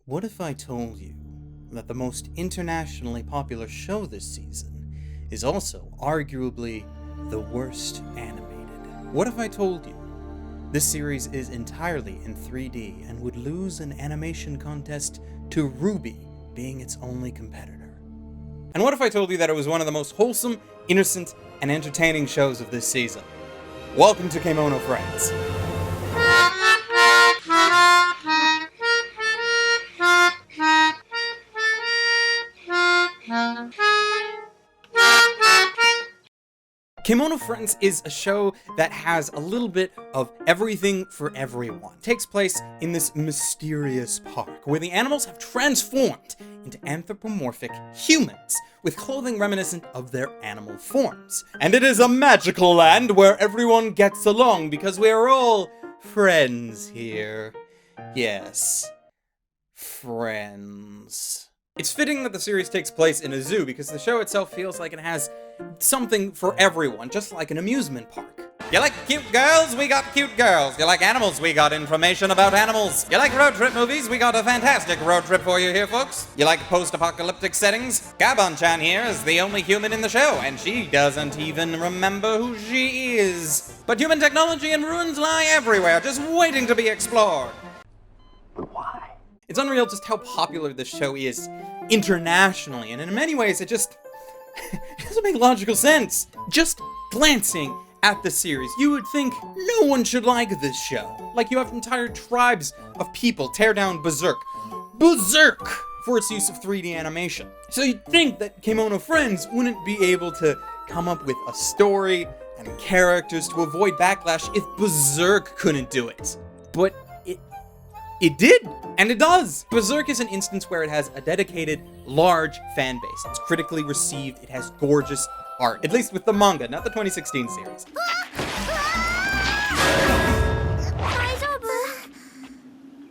What if I told you that the most internationally popular show this season is also arguably the worst animated? What if I told you this series is entirely in 3D and would lose an animation contest to Ruby being its only competitor? And what if I told you that it was one of the most wholesome, innocent, and entertaining shows of this season? Welcome to Kemono Friends. Kemono Friends is a show that has a little bit of everything for everyone. It takes place in this mysterious park where the animals have transformed into anthropomorphic humans with clothing reminiscent of their animal forms. And it is a magical land where everyone gets along because we are all friends here. Yes, friends. It's fitting that the series takes place in a zoo because the show itself feels like it has something for everyone, just like an amusement park. You like cute girls? We got cute girls. You like animals? We got information about animals. You like road trip movies? We got a fantastic road trip for you here, folks. You like post-apocalyptic settings? Gabon-chan here is the only human in the show, and she doesn't even remember who she is. But human technology and ruins lie everywhere, just waiting to be explored. But why? It's unreal just how popular this show is internationally, and in many ways it doesn't make logical sense. Just glancing at the series, you would think no one should like this show. Like you have entire tribes of people tear down Berserk for its use of 3D animation. So you'd think that Kemono Friends wouldn't be able to come up with a story and characters to avoid backlash if Berserk couldn't do it. But it did, and it does. Berserk is an instance where it has a dedicated, large fan base. It's critically received, it has gorgeous art, at least with the manga, not the 2016 series.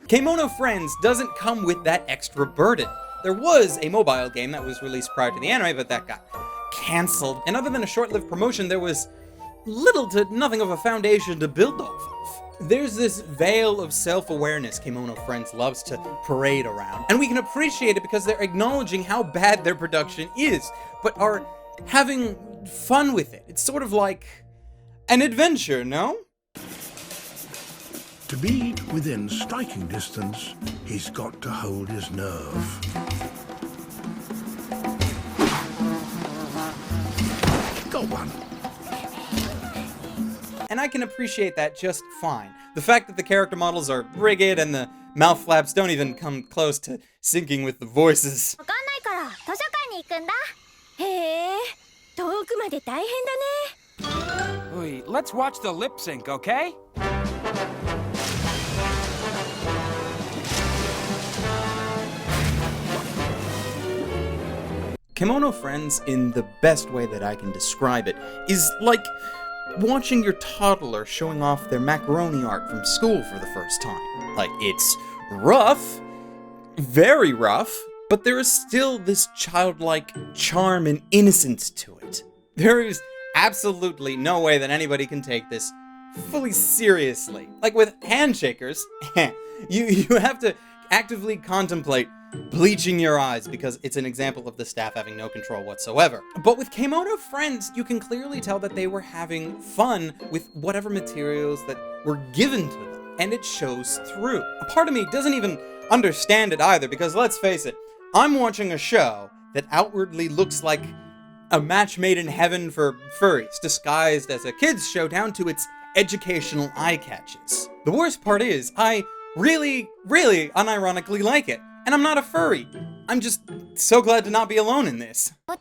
Kemono Friends doesn't come with that extra burden. There was a mobile game that was released prior to the anime, but that got cancelled. And other than a short-lived promotion, there was little to nothing of a foundation to build off of. There's this veil of self-awareness Kemono Friends loves to parade around, and we can appreciate it because they're acknowledging how bad their production is, but are having fun with it. It's sort of like an adventure, no? To be within striking distance, he's got to hold his nerve. Got one. And I can appreciate that just fine. The fact that the character models are rigid and the mouth flaps don't even come close to syncing with the voices. Wait, let's watch the lip sync, okay? Kemono Friends, in the best way that I can describe it, is like watching your toddler showing off their macaroni art from school for the first time. Like, it's rough, very rough, but there is still this childlike charm and innocence to it. There is absolutely no way that anybody can take this fully seriously. Like with Handshakers, you have to actively contemplate bleaching your eyes because it's an example of the staff having no control whatsoever. But with Kemono Friends, you can clearly tell that they were having fun with whatever materials that were given to them, and it shows through. A part of me doesn't even understand it either because, let's face it, I'm watching a show that outwardly looks like a match made in heaven for furries, disguised as a kids show down to its educational eye catches. The worst part is, I really, really unironically like it. And I'm not a furry. I'm just so glad to not be alone in this. The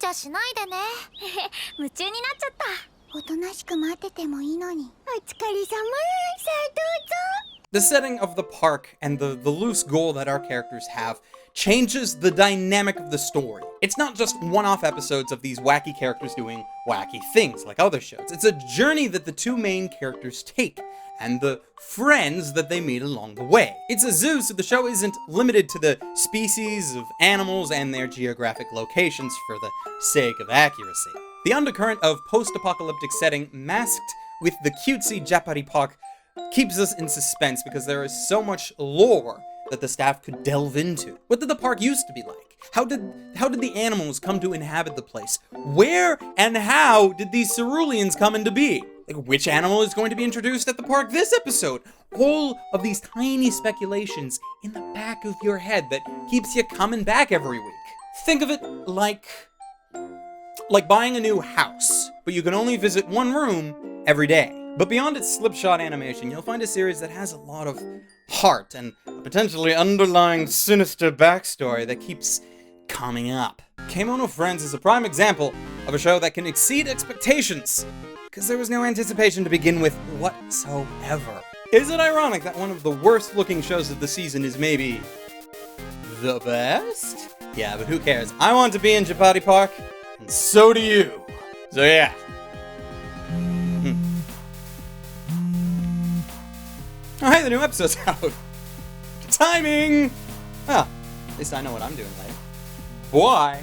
setting of the park and the loose goal that our characters have changes the dynamic of the story. It's not just one-off episodes of these wacky characters doing wacky things like other shows. It's a journey that the two main characters take, and the friends that they meet along the way. It's a zoo, so the show isn't limited to the species of animals and their geographic locations for the sake of accuracy. The undercurrent of post-apocalyptic setting masked with the cutesy Japari park keeps us in suspense because there is so much lore that the staff could delve into. What did the park used to be like? How did the animals come to inhabit the place? Where and how did these ceruleans come into being? Like, which animal is going to be introduced at the park this episode? All of these tiny speculations in the back of your head that keeps you coming back every week. Think of it like buying a new house, but you can only visit one room every day. But beyond its slipshod animation, you'll find a series that has a lot of heart and a potentially underlying sinister backstory that keeps coming up. Kemono Friends is a prime example of a show that can exceed expectations, because there was no anticipation to begin with whatsoever. Is it ironic that one of the worst looking shows of the season is maybe the best? Yeah, but who cares? I want to be in Japari Park, and so do you. So yeah. Oh, hey, the new episode's out. Timing! Well, at least I know what I'm doing later. Bye.